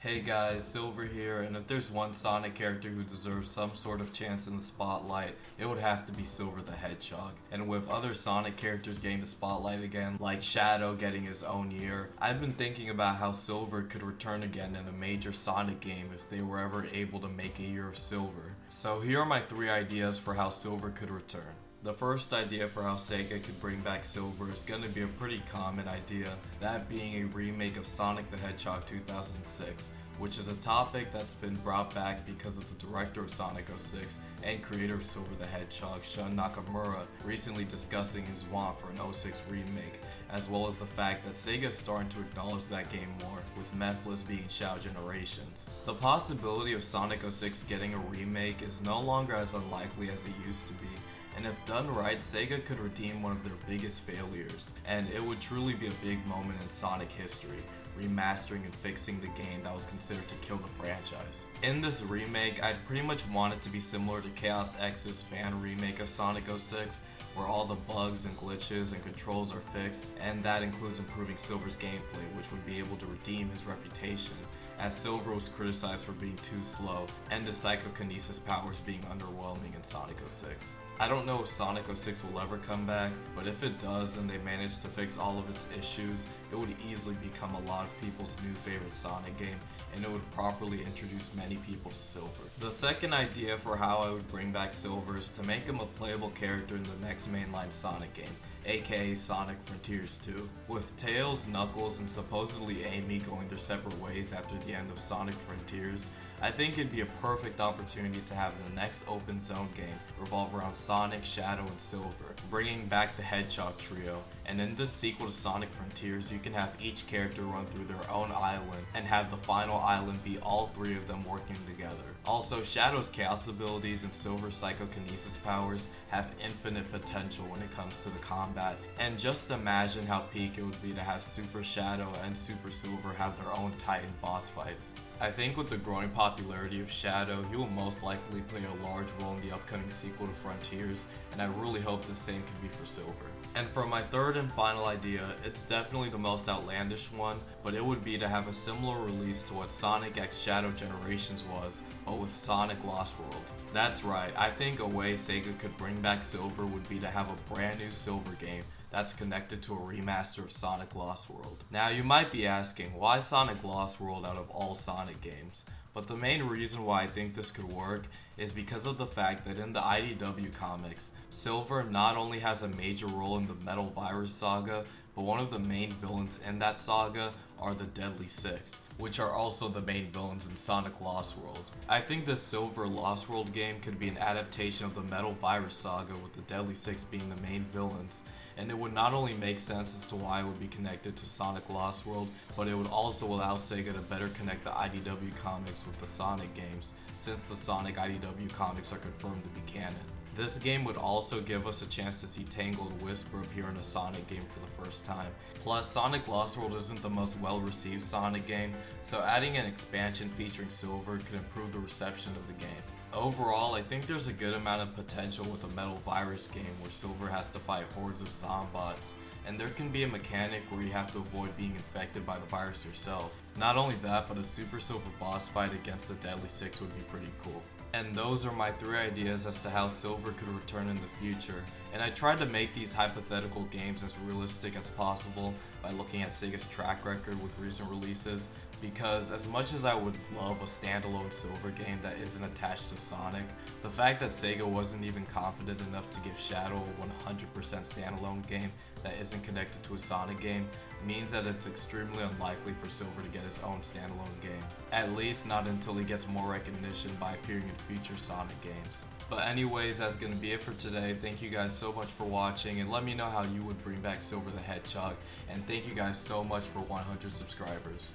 Hey guys, Silver here, and if there's one Sonic character who deserves some sort of chance in the spotlight, it would have to be Silver the Hedgehog. And with other Sonic characters getting the spotlight again, like Shadow getting his own year, I've been thinking about how Silver could return again in a major Sonic game if they were ever able to make a year of Silver. So here are my 3 ideas for how Silver could return. The first idea for how Sega could bring back Silver is going to be a pretty common idea, that being a remake of Sonic the Hedgehog 2006, which is a topic that's been brought back because of the director of Sonic 06 and creator of Silver the Hedgehog, Shun Nakamura, recently discussing his want for an 06 remake, as well as the fact that Sega is starting to acknowledge that game more, with Memphis being Shadow Generations. The possibility of Sonic 06 getting a remake is no longer as unlikely as it used to be, and if done right, Sega could redeem one of their biggest failures, and it would truly be a big moment in Sonic history, remastering and fixing the game that was considered to kill the franchise. In this remake, I'd pretty much want it to be similar to Chaos X's fan remake of Sonic 06, where all the bugs and glitches and controls are fixed, and that includes improving Silver's gameplay, which would be able to redeem his reputation, as Silver was criticized for being too slow, and his psychokinesis powers being underwhelming in Sonic 06. I don't know if Sonic 06 will ever come back, but if it does and they manage to fix all of its issues, it would easily become a lot of people's new favorite Sonic game, and it would properly introduce many people to Silver. The second idea for how I would bring back Silver is to make him a playable character in the next mainline Sonic game, aka Sonic Frontiers 2. With Tails, Knuckles, and supposedly Amy going their separate ways after the end of Sonic Frontiers, I think it'd be a perfect opportunity to have the next open zone game revolve around Sonic, Shadow, and Silver, bringing back the Hedgehog trio. And in this sequel to Sonic Frontiers, you can have each character run through their own island and have the final island be all 3 of them working together. Also, Shadow's chaos abilities and Silver's psychokinesis powers have infinite potential when it comes to the combat, and just imagine how peak it would be to have Super Shadow and Super Silver have their own Titan boss fights. I think with the growing popularity of Shadow, he will most likely play a large role in the upcoming sequel to Frontiers, and I really hope the same can be for Silver. And for my third and final idea, it's definitely the most outlandish one, but it would be to have a similar release to what Sonic X Shadow Generations was, but with Sonic Lost World. That's right, I think a way Sega could bring back Silver would be to have a brand new Silver game that's connected to a remaster of Sonic Lost World. Now you might be asking, why Sonic Lost World out of all Sonic games? But the main reason why I think this could work is because of the fact that in the IDW comics, Silver not only has a major role in the Metal Virus saga, but one of the main villains in that saga are the Deadly Six, which are also the main villains in Sonic Lost World. I think the Silver Lost World game could be an adaptation of the Metal Virus saga with the Deadly Six being the main villains, and it would not only make sense as to why it would be connected to Sonic Lost World, but it would also allow Sega to better connect the IDW comics with the Sonic games, since the Sonic IDW comics are confirmed to be canon. This game would also give us a chance to see Tangle and Whisper appear in a Sonic game for the first time. Plus, Sonic Lost World isn't the most well-received Sonic game, so adding an expansion featuring Silver could improve the reception of the game. Overall, I think there's a good amount of potential with a Metal Virus game where Silver has to fight hordes of zombots, and there can be a mechanic where you have to avoid being infected by the virus yourself. Not only that, but a Super Silver boss fight against the Deadly Six would be pretty cool. And those are my 3 ideas as to how Silver could return in the future, and I tried to make these hypothetical games as realistic as possible by looking at Sega's track record with recent releases, because as much as I would love a standalone Silver game that isn't attached to Sonic, the fact that Sega wasn't even confident enough to give Shadow a 100% standalone game that isn't connected to a Sonic game means that it's extremely unlikely for Silver to get his own standalone game. At least not until he gets more recognition by appearing in future Sonic games. But anyways, that's gonna be it for today. Thank you guys so much for watching, and let me know how you would bring back Silver the Hedgehog, and thank you guys so much for 100 subscribers.